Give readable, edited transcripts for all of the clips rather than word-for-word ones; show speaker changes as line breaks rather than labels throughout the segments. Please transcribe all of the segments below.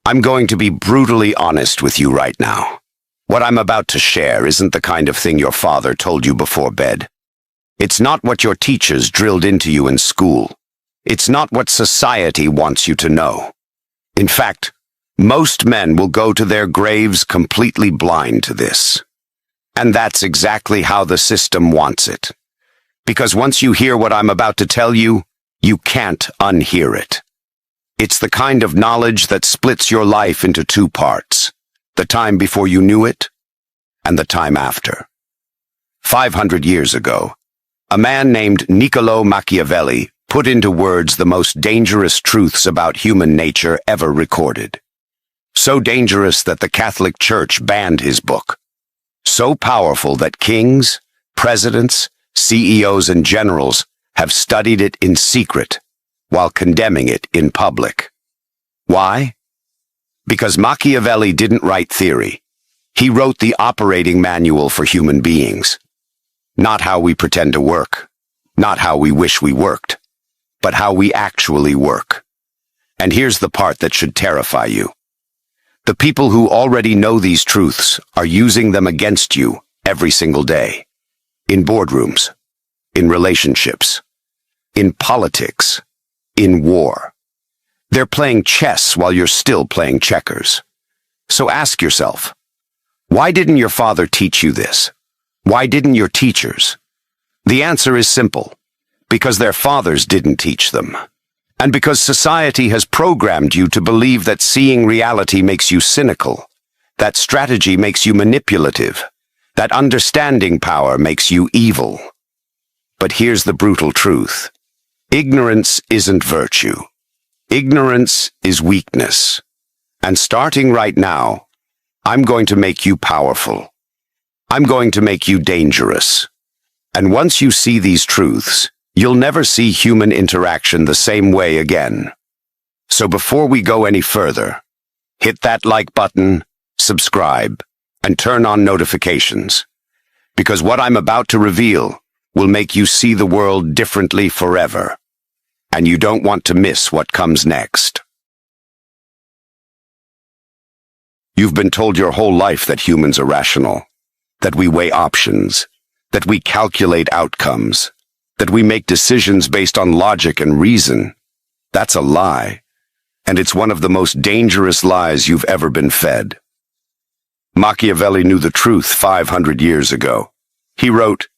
I'm going to be brutally honest with you right now. What I'm about to share isn't the kind of thing your father told you before bed. It's not what your teachers drilled into you in school. It's not what society wants you to know. In fact, most men will go to their graves completely blind to this. And that's exactly how the system wants it. Because once you hear what I'm about to tell you, you can't unhear it. It's the kind of knowledge that splits your life into two parts, the time before you knew it and the time after. 500 years ago, a man named Niccolò Machiavelli put into words the most dangerous truths about human nature ever recorded. So dangerous that the Catholic Church banned his book. So powerful that kings, presidents, CEOs, and generals have studied it in secret while condemning it in public. Why? Because Machiavelli didn't write theory. He wrote the operating manual for human beings. Not how we pretend to work, not how we wish we worked, but how we actually work. And here's the part that should terrify you. The people who already know these truths are using them against you every single day. In boardrooms, in relationships, in politics, in war. They're playing chess while you're still playing checkers. So ask yourself, why didn't your father teach you this? Why didn't your teachers? The answer is simple. Because their fathers didn't teach them. And because society has programmed you to believe that seeing reality makes you cynical, that strategy makes you manipulative, that understanding power makes you evil. But here's the brutal truth. Ignorance isn't virtue. Ignorance is weakness. And starting right now, I'm going to make you powerful. I'm going to make you dangerous. And once you see these truths, you'll never see human interaction the same way again. So before we go any further, hit that like button, subscribe, and turn on notifications. Because what I'm about to reveal will make you see the world differently forever. And you don't want to miss what comes next. You've been told your whole life that humans are rational, that we weigh options, that we calculate outcomes, that we make decisions based on logic and reason. That's a lie, and it's one of the most dangerous lies you've ever been fed. Machiavelli knew the truth 500 years ago. He wrote,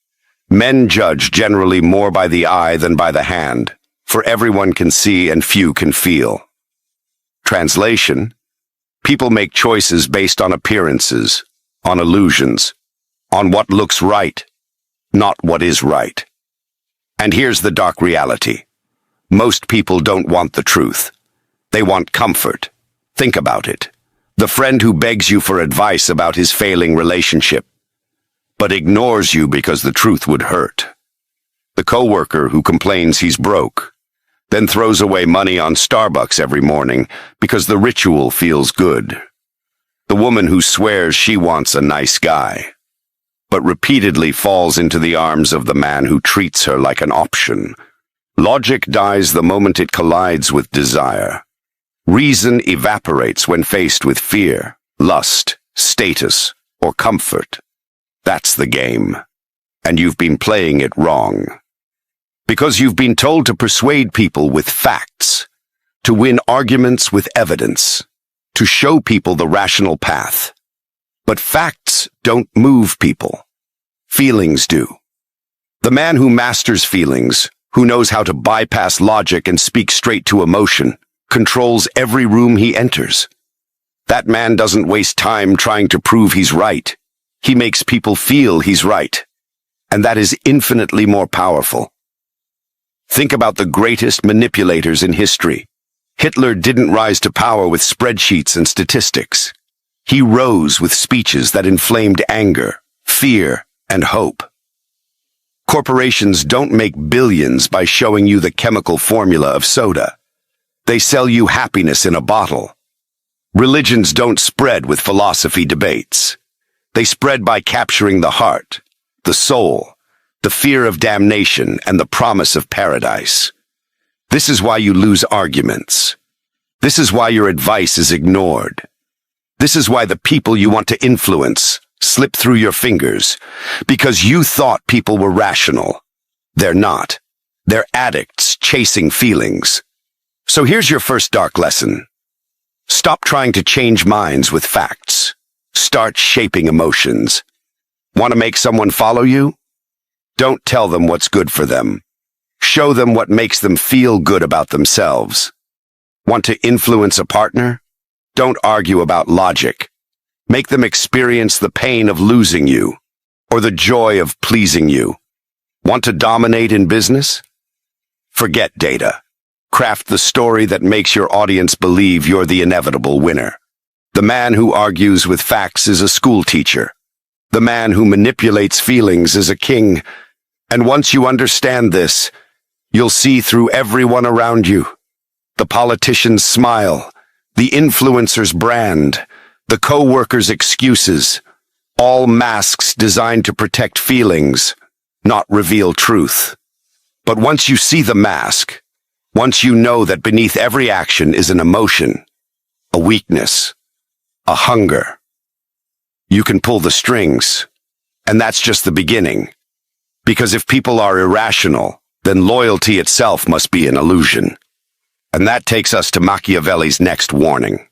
"Men judge generally more by the eye than by the hand, for everyone can see and few can feel." Translation: people make choices based on appearances, on illusions, on what looks right, not what is right. And here's the dark reality. Most people don't want the truth. They want comfort. Think about it. The friend who begs you for advice about his failing relationship, but ignores you because the truth would hurt. The coworker who complains he's broke, then throws away money on Starbucks every morning because the ritual feels good. The woman who swears she wants a nice guy, but repeatedly falls into the arms of the man who treats her like an option. Logic dies the moment it collides with desire. Reason evaporates when faced with fear, lust, status, or comfort. That's the game. And you've been playing it wrong. Because you've been told to persuade people with facts, to win arguments with evidence, to show people the rational path. But facts don't move people. Feelings do. The man who masters feelings, who knows how to bypass logic and speak straight to emotion, controls every room he enters. That man doesn't waste time trying to prove he's right. He makes people feel he's right. And that is infinitely more powerful. Think about the greatest manipulators in history. Hitler didn't rise to power with spreadsheets and statistics. He rose with speeches that inflamed anger, fear, and hope. Corporations don't make billions by showing you the chemical formula of soda. They sell you happiness in a bottle. Religions don't spread with philosophy debates. They spread by capturing the heart, the soul, the fear of damnation, and the promise of paradise. This is why you lose arguments. This is why your advice is ignored. This is why the people you want to influence slip through your fingers, because you thought people were rational. They're not. They're addicts chasing feelings. So here's your first dark lesson. Stop trying to change minds with facts. Start shaping emotions. Want to make someone follow you? Don't tell them what's good for them. Show them what makes them feel good about themselves. Want to influence a partner? Don't argue about logic. Make them experience the pain of losing you, or the joy of pleasing you. Want to dominate in business? Forget data. Craft the story that makes your audience believe you're the inevitable winner. The man who argues with facts is a school teacher. The man who manipulates feelings is a king. And once you understand this, you'll see through everyone around you. The politician's smile, the influencer's brand, the co-worker's excuses, all masks designed to protect feelings, not reveal truth. But once you see the mask, once you know that beneath every action is an emotion, a weakness, a hunger, you can pull the strings. And that's just the beginning. Because if people are irrational, then loyalty itself must be an illusion. And that takes us to Machiavelli's next warning.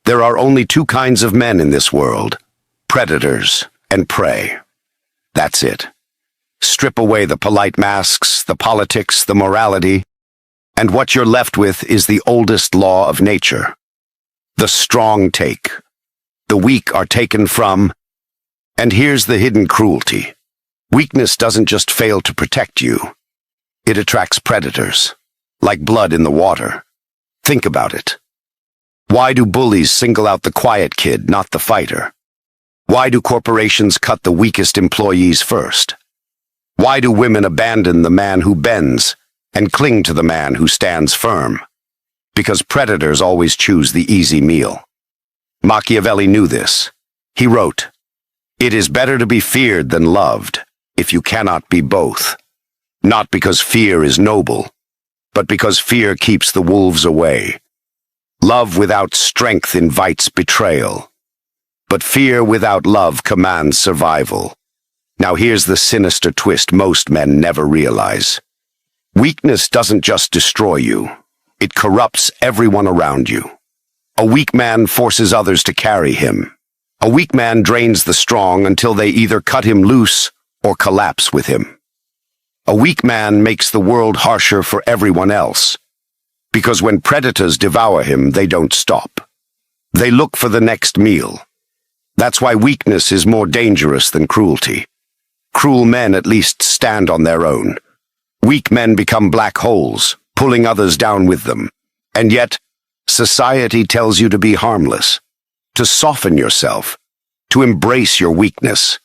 There are only two kinds of men in this world, predators and prey. That's it. Strip away the polite masks, the politics, the morality, and what you're left with is the oldest law of nature. The strong take. The weak are taken from. And here's the hidden cruelty. Weakness doesn't just fail to protect you. It attracts predators, like blood in the water. Think about it. Why do bullies single out the quiet kid, not the fighter? Why do corporations cut the weakest employees first? Why do women abandon the man who bends and cling to the man who stands firm? Because predators always choose the easy meal. Machiavelli knew this. He wrote, "It is better to be feared than loved, if you cannot be both. Not because fear is noble, but because fear keeps the wolves away. Love without strength invites betrayal, but fear without love commands survival." Now here's the sinister twist most men never realize. Weakness doesn't just destroy you. It corrupts everyone around you. A weak man forces others to carry him. A weak man drains the strong until they either cut him loose or collapse with him. A weak man makes the world harsher for everyone else. Because when predators devour him, they don't stop. They look for the next meal. That's why weakness is more dangerous than cruelty. Cruel men at least stand on their own. Weak men become black holes, pulling others down with them. And yet, society tells you to be harmless, to soften yourself, to embrace your weakness.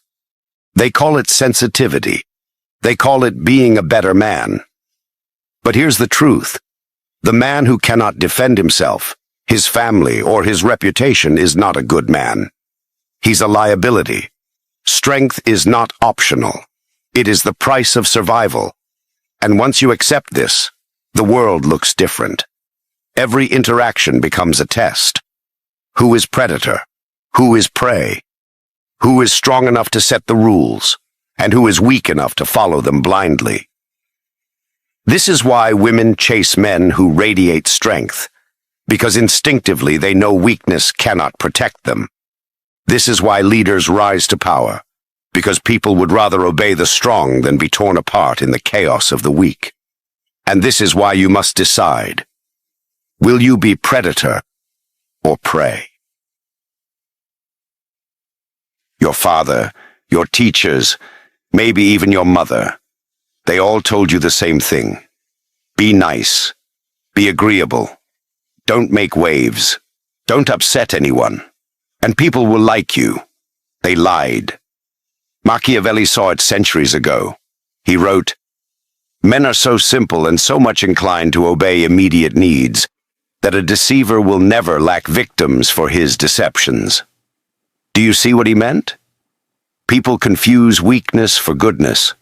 They call it sensitivity. They call it being a better man. But here's the truth. The man who cannot defend himself, his family, or his reputation is not a good man. He's a liability. Strength is not optional. It is the price of survival. And once you accept this, the world looks different. Every interaction becomes a test. Who is predator? Who is prey? Who is strong enough to set the rules? And who is weak enough to follow them blindly? This is why women chase men who radiate strength, because instinctively they know weakness cannot protect them. This is why leaders rise to power, because people would rather obey the strong than be torn apart in the chaos of the weak. And this is why you must decide. Will you be predator or prey? Your father, your teachers, maybe even your mother, they all told you the same thing. Be nice. Be agreeable. Don't make waves. Don't upset anyone. And people will like you. They lied. Machiavelli saw it centuries ago. He wrote, "Men are so simple and so much inclined to obey immediate needs that a deceiver will never lack victims for his deceptions." Do you see what he meant? People confuse weakness for goodness.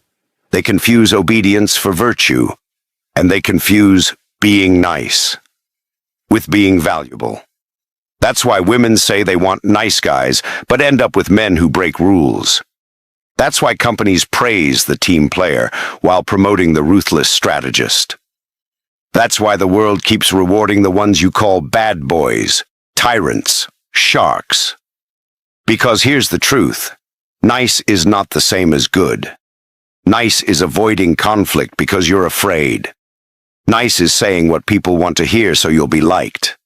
They confuse obedience for virtue. And they confuse being nice, with being valuable. That's why women say they want nice guys, but end up with men who break rules. That's why companies praise the team player while promoting the ruthless strategist. That's why the world keeps rewarding the ones you call bad boys, tyrants, sharks. Because here's the truth. Nice is not the same as good. Nice is avoiding conflict because you're afraid. Nice is saying what people want to hear so you'll be liked.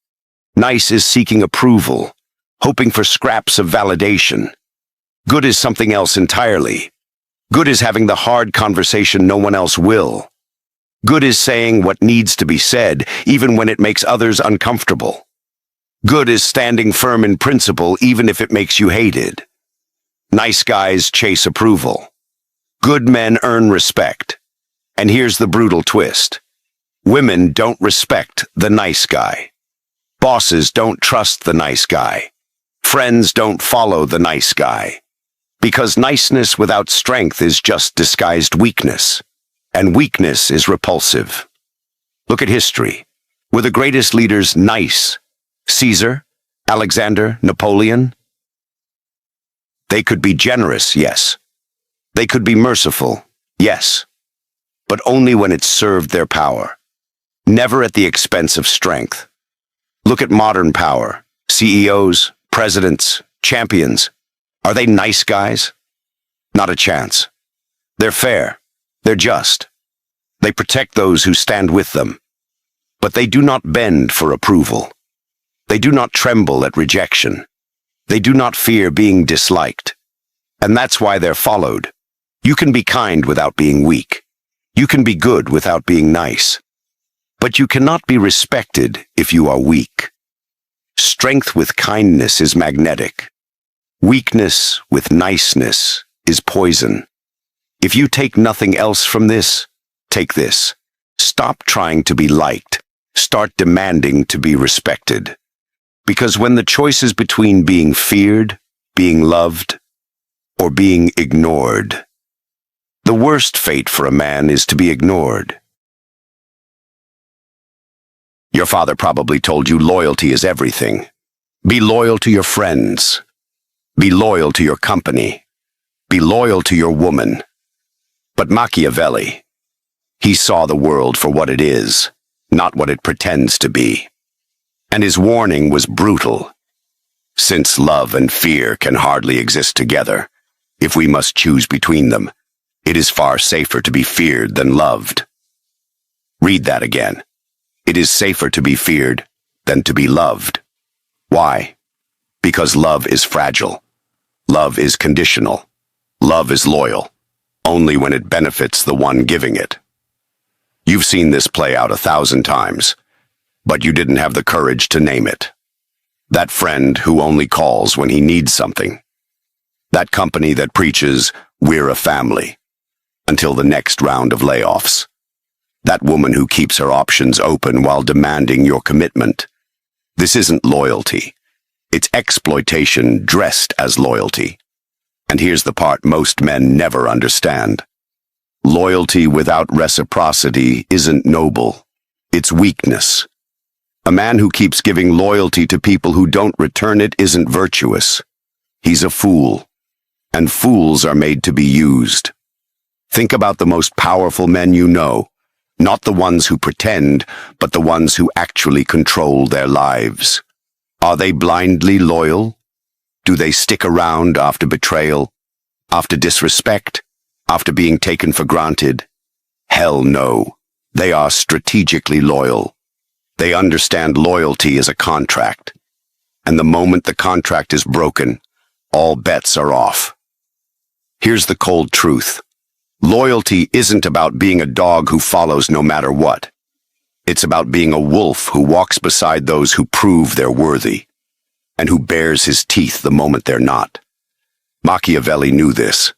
Nice is seeking approval, hoping for scraps of validation. Good is something else entirely. Good is having the hard conversation no one else will. Good is saying what needs to be said, even when it makes others uncomfortable. Good is standing firm in principle, even if it makes you hated. Nice guys chase approval. Good men earn respect. And here's the brutal twist. Women don't respect the nice guy. Bosses don't trust the nice guy. Friends don't follow the nice guy. Because niceness without strength is just disguised weakness. And weakness is repulsive. Look at history. Were the greatest leaders nice? Caesar? Alexander? Napoleon? They could be generous, yes. They could be merciful, yes. But only when it served their power. Never at the expense of strength. Look at modern power. CEOs, presidents, champions. Are they nice guys? Not a chance. They're fair. They're just. They protect those who stand with them. But they do not bend for approval. They do not tremble at rejection. They do not fear being disliked. And that's why they're followed. You can be kind without being weak. You can be good without being nice. But you cannot be respected if you are weak. Strength with kindness is magnetic. Weakness with niceness is poison. If you take nothing else from this, take this. Stop trying to be liked. Start demanding to be respected. Because when the choice is between being feared, being loved, or being ignored, the worst fate for a man is to be ignored. Your father probably told you loyalty is everything. Be loyal to your friends. Be loyal to your company. Be loyal to your woman. But Machiavelli, he saw the world for what it is, not what it pretends to be. And his warning was brutal. Since love and fear can hardly exist together, if we must choose between them, it is far safer to be feared than loved. Read that again. It is safer to be feared than to be loved. Why? Because love is fragile. Love is conditional. Love is loyal, only when it benefits the one giving it. You've seen this play out 1,000 times, but you didn't have the courage to name it. That friend who only calls when he needs something. That company that preaches, "We're a family," until the next round of layoffs. That woman who keeps her options open while demanding your commitment. This isn't loyalty. It's exploitation dressed as loyalty. And here's the part most men never understand. Loyalty without reciprocity isn't noble. It's weakness. A man who keeps giving loyalty to people who don't return it isn't virtuous. He's a fool. And fools are made to be used. Think about the most powerful men you know. Not the ones who pretend, but the ones who actually control their lives. Are they blindly loyal? Do they stick around after betrayal, after disrespect, after being taken for granted? Hell no. They are strategically loyal. They understand loyalty is a contract. And the moment the contract is broken, all bets are off. Here's the cold truth. Loyalty isn't about being a dog who follows no matter what. It's about being a wolf who walks beside those who prove they're worthy, and who bares his teeth the moment they're not. Machiavelli knew this.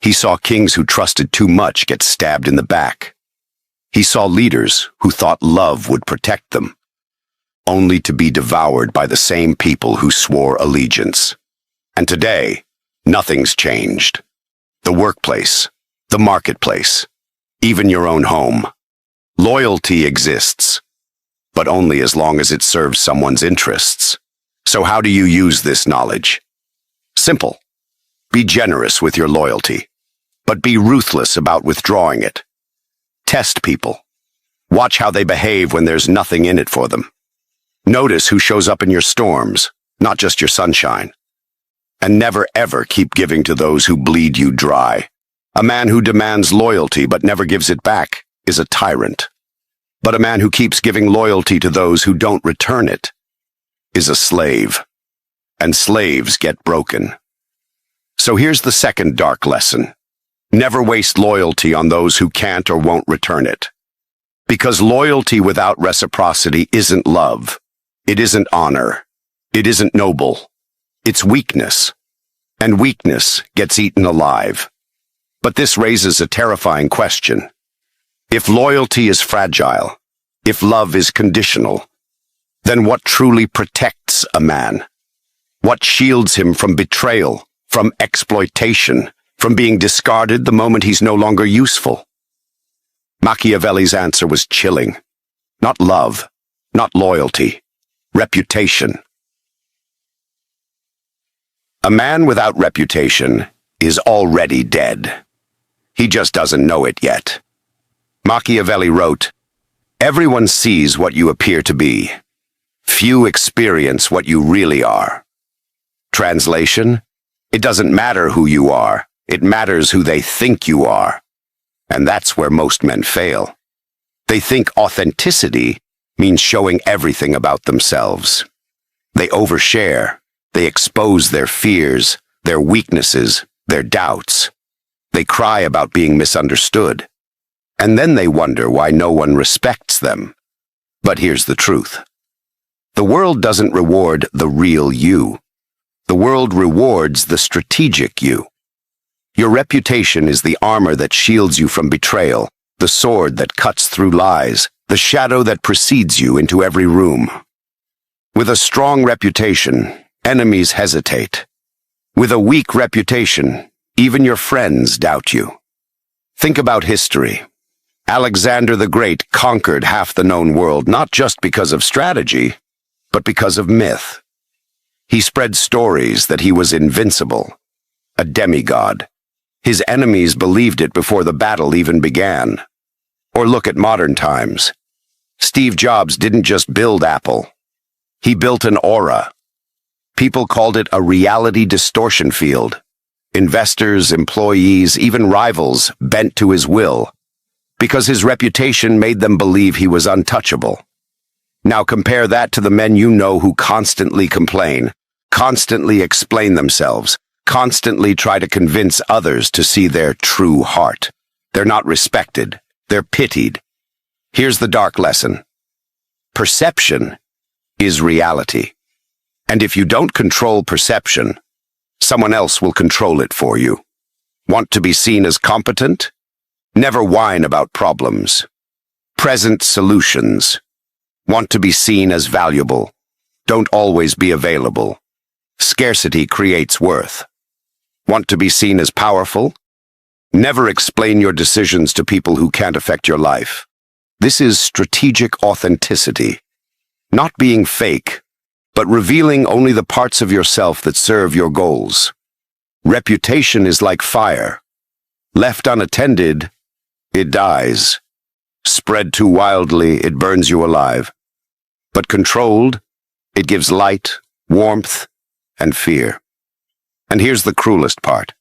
He saw kings who trusted too much get stabbed in the back. He saw leaders who thought love would protect them, only to be devoured by the same people who swore allegiance. And today, nothing's changed. The workplace, the marketplace, even your own home. Loyalty exists, but only as long as it serves someone's interests. So how do you use this knowledge? Simple. Be generous with your loyalty, but be ruthless about withdrawing it. Test people. Watch how they behave when there's nothing in it for them. Notice who shows up in your storms, not just your sunshine. And never ever keep giving to those who bleed you dry. A man who demands loyalty but never gives it back is a tyrant. But a man who keeps giving loyalty to those who don't return it is a slave. And slaves get broken. So here's the second dark lesson. Never waste loyalty on those who can't or won't return it. Because loyalty without reciprocity isn't love. It isn't honor. It isn't noble. It's weakness. And weakness gets eaten alive. But this raises a terrifying question. If loyalty is fragile, if love is conditional, then what truly protects a man? What shields him from betrayal, from exploitation, from being discarded the moment he's no longer useful? Machiavelli's answer was chilling. Not love, not loyalty, reputation. A man without reputation is already dead. He just doesn't know it yet. Machiavelli wrote, "Everyone sees what you appear to be. Few experience what you really are." Translation, it doesn't matter who you are. It matters who they think you are. And that's where most men fail. They think authenticity means showing everything about themselves. They overshare. They expose their fears, their weaknesses, their doubts. They cry about being misunderstood. And then they wonder why no one respects them. But here's the truth. The world doesn't reward the real you. The world rewards the strategic you. Your reputation is the armor that shields you from betrayal, the sword that cuts through lies, the shadow that precedes you into every room. With a strong reputation, enemies hesitate. With a weak reputation, even your friends doubt you. Think about history. Alexander the Great conquered half the known world not just because of strategy, but because of myth. He spread stories that he was invincible, a demigod. His enemies believed it before the battle even began. Or look at modern times. Steve Jobs didn't just build Apple. He built an aura. People called it a reality distortion field. Investors, employees, even rivals bent to his will, because his reputation made them believe he was untouchable. Now compare that to the men you know who constantly complain, constantly explain themselves, constantly try to convince others to see their true heart. They're not respected. They're pitied. Here's the dark lesson. Perception is reality. And if you don't control perception, someone else will control it for you. Want to be seen as competent? Never whine about problems. Present solutions. Want to be seen as valuable? Don't always be available. Scarcity creates worth. Want to be seen as powerful? Never explain your decisions to people who can't affect your life. This is strategic authenticity. Not being fake, but revealing only the parts of yourself that serve your goals. Reputation is like fire. Left unattended, it dies. Spread too wildly, it burns you alive. But controlled, it gives light, warmth, and fear. And here's the cruelest part.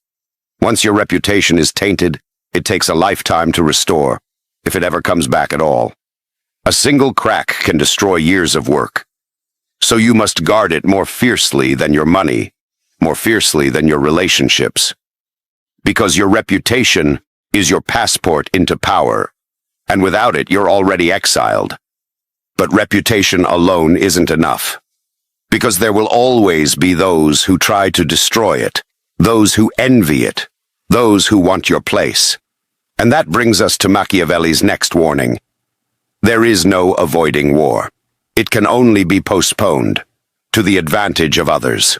Once your reputation is tainted, it takes a lifetime to restore, if it ever comes back at all. A single crack can destroy years of work. So you must guard it more fiercely than your money, more fiercely than your relationships. Because your reputation is your passport into power, and without it you're already exiled. But reputation alone isn't enough. Because there will always be those who try to destroy it, those who envy it, those who want your place. And that brings us to Machiavelli's next warning. There is no avoiding war. It can only be postponed, to the advantage of others.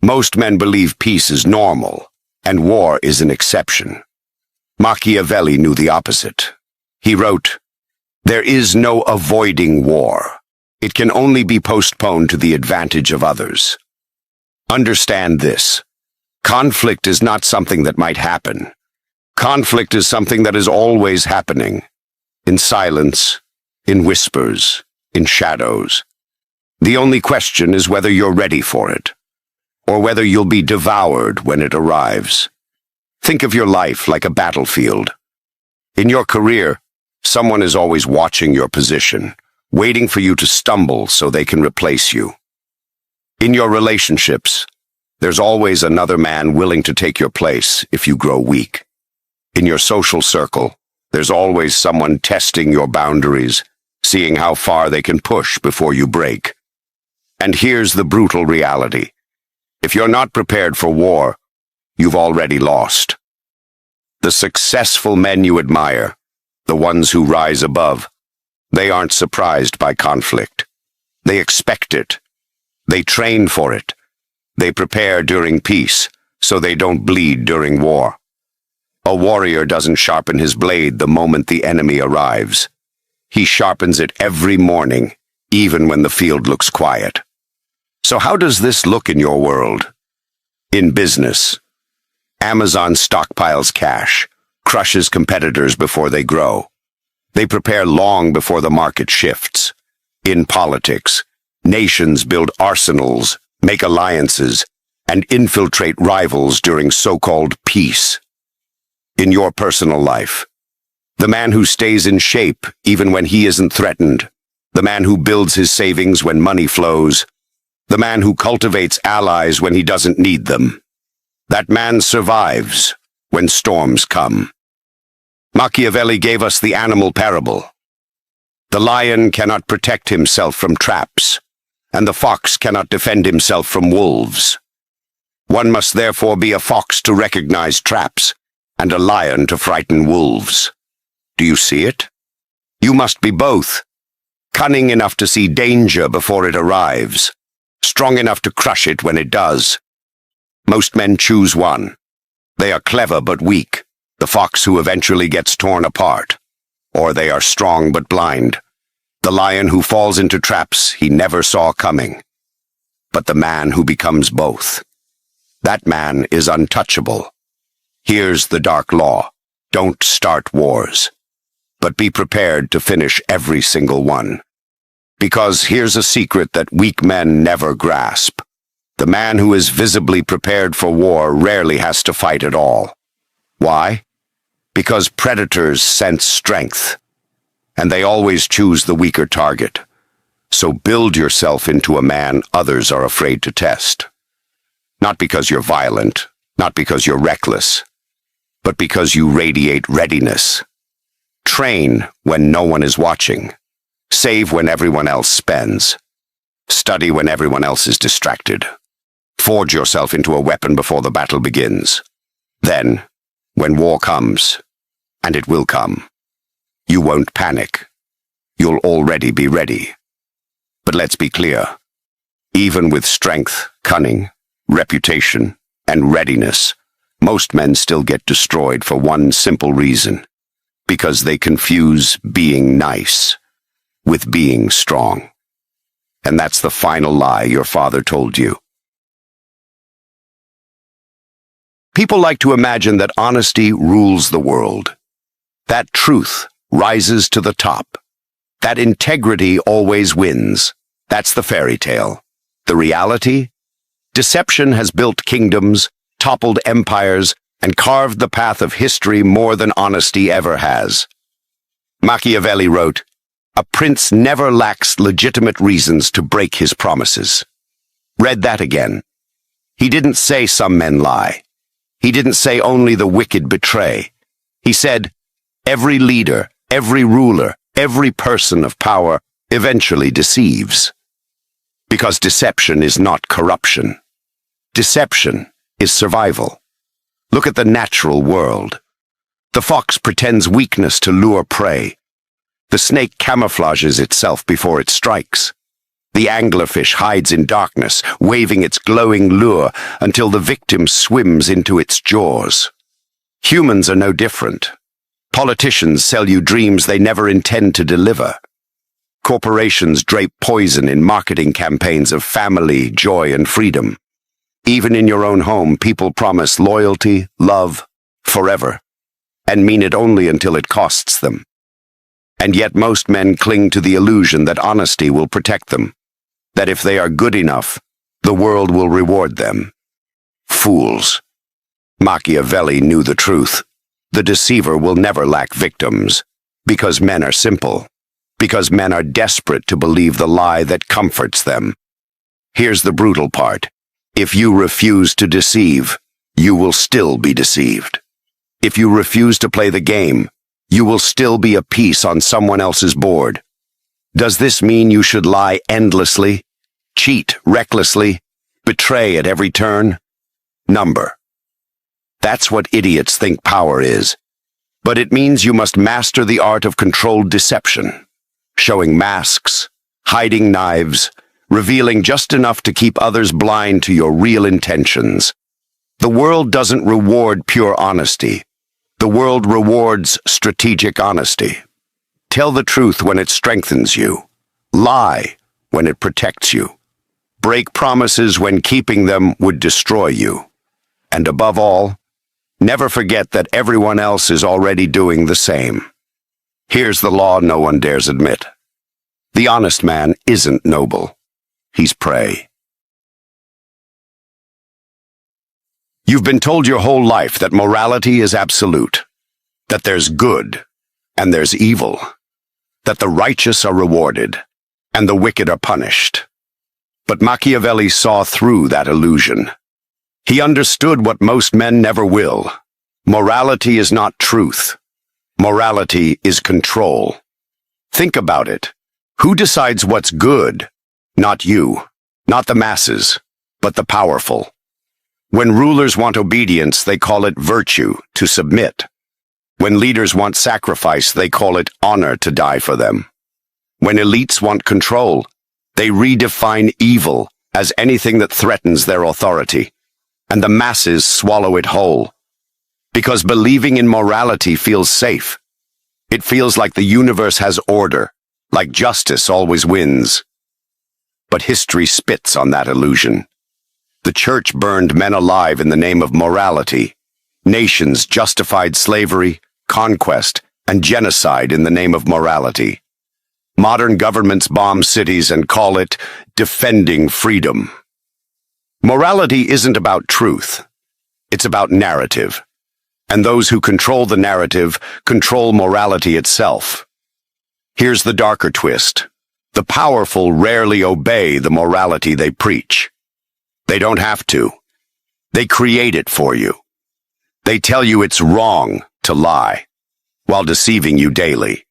Most men believe peace is normal, and war is an exception. Machiavelli knew the opposite. He wrote, "There is no avoiding war. It can only be postponed to the advantage of others." Understand this. Conflict is not something that might happen. Conflict is something that is always happening. In silence, in whispers, in shadows. The only question is whether you're ready for it, or whether you'll be devoured when it arrives. Think of your life like a battlefield. In your career, someone is always watching your position, waiting for you to stumble so they can replace you. In your relationships, there's always another man willing to take your place if you grow weak. In your social circle, there's always someone testing your boundaries, seeing how far they can push before you break. And here's the brutal reality. If you're not prepared for war, you've already lost. The successful men you admire, the ones who rise above, they aren't surprised by conflict. They expect it. They train for it. They prepare during peace, so they don't bleed during war. A warrior doesn't sharpen his blade the moment the enemy arrives. He sharpens it every morning, even when the field looks quiet. So how does this look in your world? In business, Amazon stockpiles cash, crushes competitors before they grow. They prepare long before the market shifts. In politics, nations build arsenals, make alliances, and infiltrate rivals during so-called peace. In your personal life, the man who stays in shape even when he isn't threatened, the man who builds his savings when money flows, the man who cultivates allies when he doesn't need them. That man survives when storms come. Machiavelli gave us the animal parable. The lion cannot protect himself from traps, and the fox cannot defend himself from wolves. One must therefore be a fox to recognize traps, and a lion to frighten wolves. Do you see it? You must be both. Cunning enough to see danger before it arrives, strong enough to crush it when it does. Most men choose one. They are clever but weak, the fox who eventually gets torn apart. Or they are strong but blind, the lion who falls into traps he never saw coming. But the man who becomes both, that man is untouchable. Here's the dark law. Don't start wars, but be prepared to finish every single one. Because here's a secret that weak men never grasp. The man who is visibly prepared for war rarely has to fight at all. Why? Because predators sense strength, and they always choose the weaker target. So build yourself into a man others are afraid to test. Not because you're violent, not because you're reckless, but because you radiate readiness. Train when no one is watching. Save when everyone else spends. Study when everyone else is distracted. Forge yourself into a weapon before the battle begins. Then, when war comes, and it will come, you won't panic. You'll already be ready. But let's be clear. Even with strength, cunning, reputation, and readiness, most men still get destroyed for one simple reason. Because they confuse being nice with being strong. And that's the final lie your father told you. People like to imagine that honesty rules the world. That truth rises to the top. That integrity always wins. That's the fairy tale. The reality? Deception has built kingdoms, toppled empires, and carved the path of history more than honesty ever has. Machiavelli wrote, "A prince never lacks legitimate reasons to break his promises." Read that again. He didn't say some men lie. He didn't say only the wicked betray. He said, every leader, every ruler, every person of power eventually deceives. Because deception is not corruption. Deception is survival. Look at the natural world. The fox pretends weakness to lure prey. The snake camouflages itself before it strikes. The anglerfish hides in darkness, waving its glowing lure until the victim swims into its jaws. Humans are no different. Politicians sell you dreams they never intend to deliver. Corporations drape poison in marketing campaigns of family, joy, and freedom. Even in your own home, people promise loyalty, love, forever, and mean it only until it costs them. And yet most men cling to the illusion that honesty will protect them, that if they are good enough, the world will reward them. Fools. Machiavelli knew the truth. The deceiver will never lack victims, because men are simple, because men are desperate to believe the lie that comforts them. Here's the brutal part. If you refuse to deceive, you will still be deceived. If you refuse to play the game, you will still be a piece on someone else's board. Does this mean you should lie endlessly, cheat recklessly, betray at every turn? Number. That's what idiots think power is. But it means you must master the art of controlled deception, showing masks, hiding knives, revealing just enough to keep others blind to your real intentions. The world doesn't reward pure honesty. The world rewards strategic honesty. Tell the truth when it strengthens you. Lie when it protects you. Break promises when keeping them would destroy you. And above all, never forget that everyone else is already doing the same. Here's the law no one dares admit. The honest man isn't noble. He's prey. You've been told your whole life that morality is absolute, that there's good and there's evil, that the righteous are rewarded and the wicked are punished. But Machiavelli saw through that illusion. He understood what most men never will. Morality is not truth. Morality is control. Think about it. Who decides what's good? Not you, not the masses, but the powerful. When rulers want obedience, they call it virtue, to submit. When leaders want sacrifice, they call it honor, to die for them. When elites want control, they redefine evil as anything that threatens their authority, and the masses swallow it whole. Because believing in morality feels safe. It feels like the universe has order, like justice always wins. But history spits on that illusion. The church burned men alive in the name of morality. Nations justified slavery, conquest, and genocide in the name of morality. Modern governments bomb cities and call it defending freedom. Morality isn't about truth. It's about narrative. And those who control the narrative control morality itself. Here's the darker twist. The powerful rarely obey the morality they preach. They don't have to. They create it for you. They tell you it's wrong to lie, while deceiving you daily.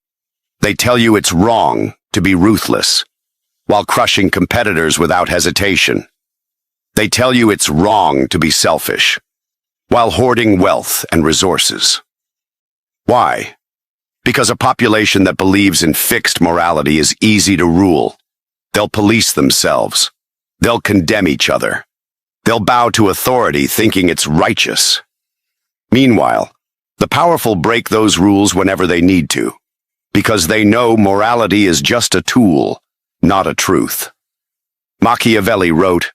They tell you it's wrong to be ruthless, while crushing competitors without hesitation. They tell you it's wrong to be selfish, while hoarding wealth and resources. Why? Because a population that believes in fixed morality is easy to rule. They'll police themselves. They'll condemn each other. They'll bow to authority thinking it's righteous. Meanwhile, the powerful break those rules whenever they need to, because they know morality is just a tool, not a truth. Machiavelli wrote,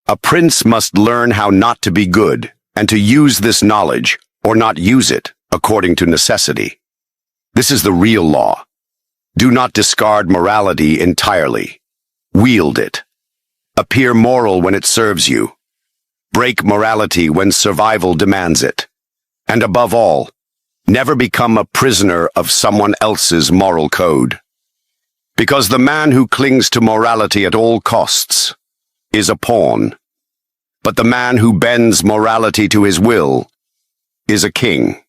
"A prince must learn how not to be good, and to use this knowledge, or not use it, according to necessity." This is the real law. Do not discard morality entirely. Wield it. Appear moral when it serves you. Break morality when survival demands it. And above all, never become a prisoner of someone else's moral code. Because the man who clings to morality at all costs is a pawn. But the man who bends morality to his will is a king.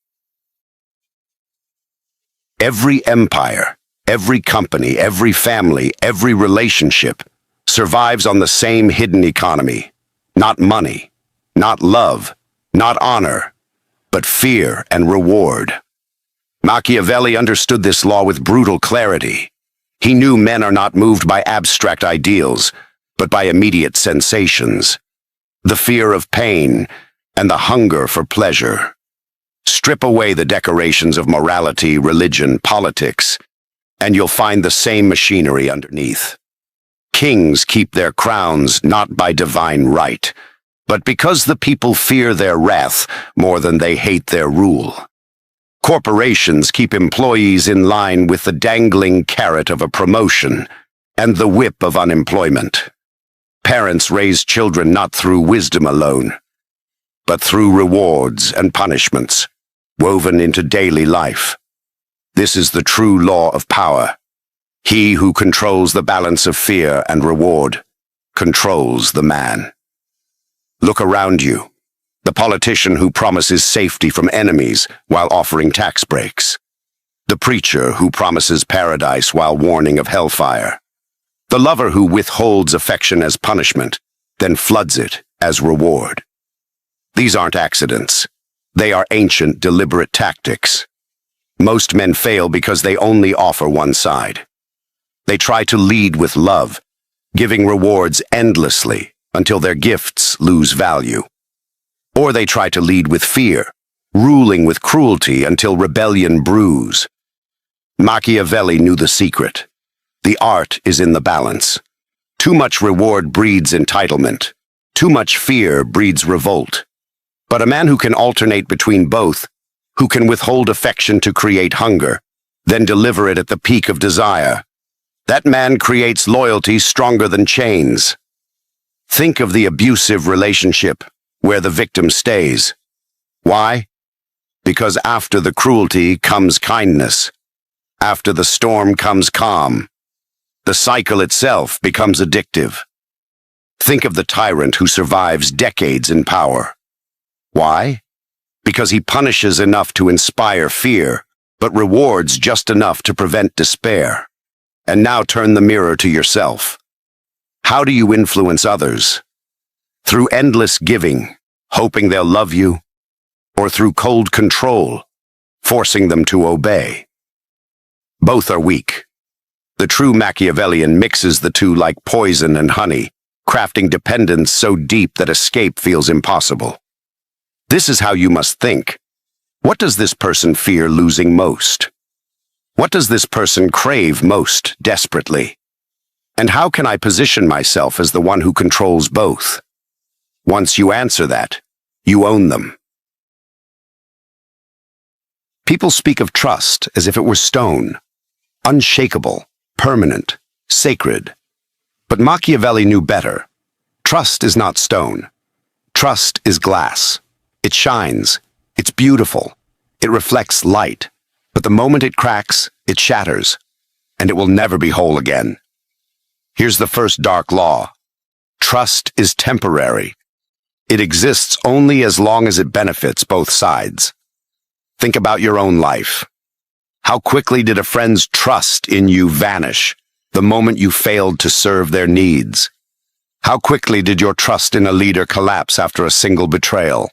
Every empire, every company, every family, every relationship survives on the same hidden economy. Not money, not love, not honor, but fear and reward. Machiavelli understood this law with brutal clarity. He knew men are not moved by abstract ideals, but by immediate sensations. The fear of pain and the hunger for pleasure. Strip away the decorations of morality, religion, politics, and you'll find the same machinery underneath. Kings keep their crowns not by divine right, but because the people fear their wrath more than they hate their rule. Corporations keep employees in line with the dangling carrot of a promotion and the whip of unemployment. Parents raise children not through wisdom alone, but through rewards and punishments woven into daily life. This is the true law of power. He who controls the balance of fear and reward controls the man. Look around you. The politician who promises safety from enemies while offering tax breaks. The preacher who promises paradise while warning of hellfire. The lover who withholds affection as punishment, then floods it as reward. These aren't accidents. They are ancient, deliberate tactics. Most men fail because they only offer one side. They try to lead with love, giving rewards endlessly until their gifts lose value. Or they try to lead with fear, ruling with cruelty until rebellion brews. Machiavelli knew the secret. The art is in the balance. Too much reward breeds entitlement. Too much fear breeds revolt. But a man who can alternate between both, who can withhold affection to create hunger, then deliver it at the peak of desire, that man creates loyalty stronger than chains. Think of the abusive relationship where the victim stays. Why? Because after the cruelty comes kindness. After the storm comes calm. The cycle itself becomes addictive. Think of the tyrant who survives decades in power. Why? Because he punishes enough to inspire fear, but rewards just enough to prevent despair. And now turn the mirror to yourself. How do you influence others? Through endless giving, hoping they'll love you, or through cold control, forcing them to obey? Both are weak. The true Machiavellian mixes the two like poison and honey, crafting dependence so deep that escape feels impossible. This is how you must think. What does this person fear losing most? What does this person crave most desperately? And how can I position myself as the one who controls both? Once you answer that, you own them. People speak of trust as if it were stone, unshakable, permanent, sacred. But Machiavelli knew better. Trust is not stone. Trust is glass. It shines. It's beautiful. It reflects light. But the moment it cracks, it shatters, and it will never be whole again. Here's the first dark law. Trust is temporary. It exists only as long as it benefits both sides. Think about your own life. How quickly did a friend's trust in you vanish the moment you failed to serve their needs? How quickly did your trust in a leader collapse after a single betrayal?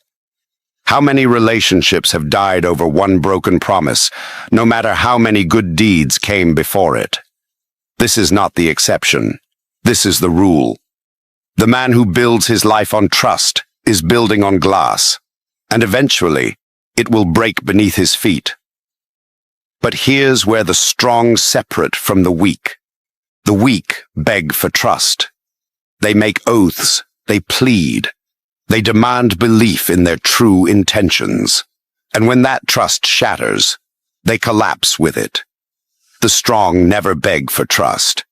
How many relationships have died over one broken promise, no matter how many good deeds came before it? This is not the exception. This is the rule. The man who builds his life on trust is building on glass, and eventually it will break beneath his feet. But here's where the strong separate from the weak. The weak beg for trust. They make oaths. They plead. They demand belief in their true intentions. And when that trust shatters, they collapse with it. The strong never beg for trust.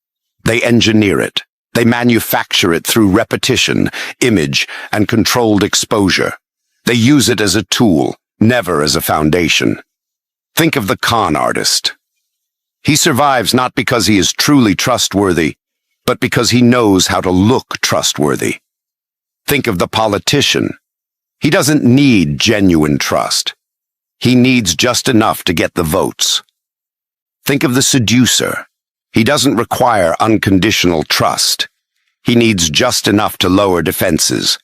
They engineer it. They manufacture it through repetition, image, and controlled exposure. They use it as a tool, never as a foundation. Think of the con artist. He survives not because he is truly trustworthy, but because he knows how to look trustworthy. Think of the politician. He doesn't need genuine trust. He needs just enough to get the votes. Think of the seducer. He doesn't require unconditional trust. He needs just enough to lower defenses.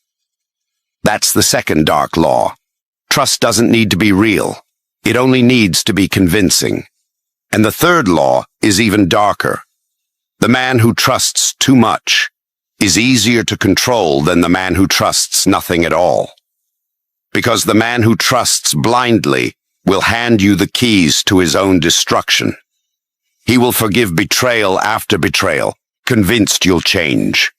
That's the second dark law. Trust doesn't need to be real. It only needs to be convincing. And the third law is even darker. The man who trusts too much is easier to control than the man who trusts nothing at all. Because the man who trusts blindly will hand you the keys to his own destruction. He will forgive betrayal after betrayal, convinced you'll change.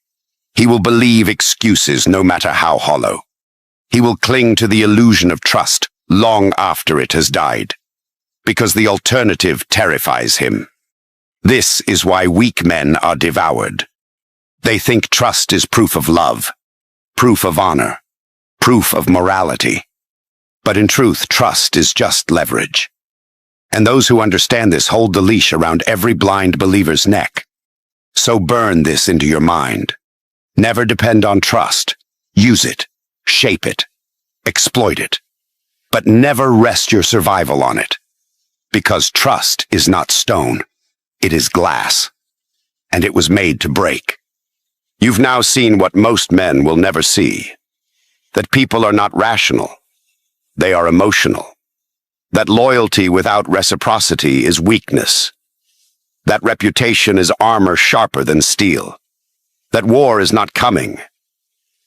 He will believe excuses no matter how hollow. He will cling to the illusion of trust long after it has died, because the alternative terrifies him. This is why weak men are devoured. They think trust is proof of love, proof of honor, proof of morality. But in truth, trust is just leverage. And those who understand this hold the leash around every blind believer's neck. So burn this into your mind. Never depend on trust. Use it, shape it, exploit it. But never rest your survival on it. Because trust is not stone. It is glass. And it was made to break. You've now seen what most men will never see. That people are not rational. They are emotional. That loyalty without reciprocity is weakness. That reputation is armor sharper than steel. That war is not coming.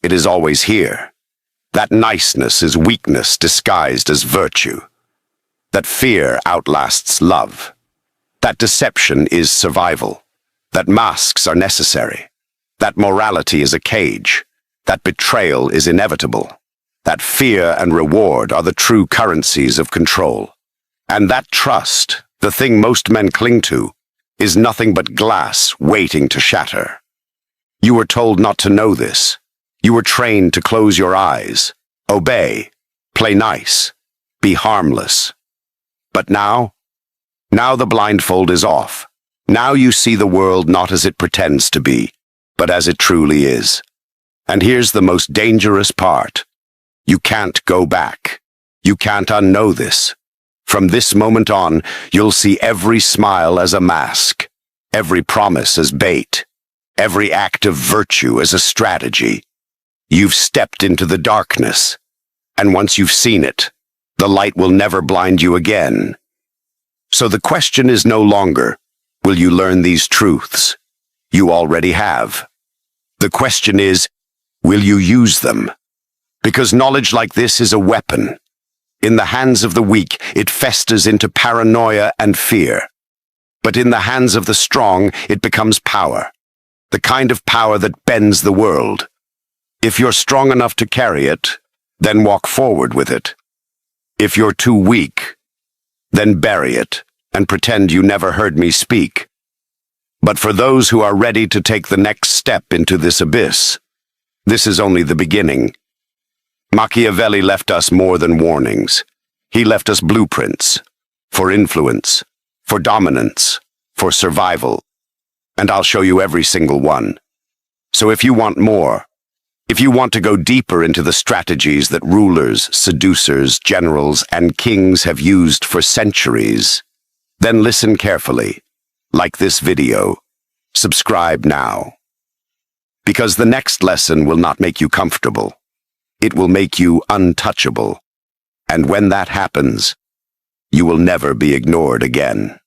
It is always here. That niceness is weakness disguised as virtue. That fear outlasts love. That deception is survival. That masks are necessary. That morality is a cage. That betrayal is inevitable. That fear and reward are the true currencies of control. And that trust, the thing most men cling to, is nothing but glass waiting to shatter. You were told not to know this. You were trained to close your eyes, obey, play nice, be harmless. But now the blindfold is off. Now you see the world not as it pretends to be, but as it truly is. And here's the most dangerous part. You can't go back. You can't unknow this. From this moment on, you'll see every smile as a mask, every promise as bait, every act of virtue as a strategy. You've stepped into the darkness, and once you've seen it, the light will never blind you again. So the question is no longer, will you learn these truths? You already have. The question is, will you use them? Because knowledge like this is a weapon. In the hands of the weak, it festers into paranoia and fear. But in the hands of the strong, it becomes power. The kind of power that bends the world. If you're strong enough to carry it, then walk forward with it. If you're too weak, then bury it and pretend you never heard me speak. But for those who are ready to take the next step into this abyss, this is only the beginning. Machiavelli left us more than warnings. He left us blueprints for influence, for dominance, for survival. And I'll show you every single one. So if you want more, if you want to go deeper into the strategies that rulers, seducers, generals, and kings have used for centuries, then listen carefully. Like this video. Subscribe now. Because the next lesson will not make you comfortable. It will make you untouchable. And when that happens, you will never be ignored again.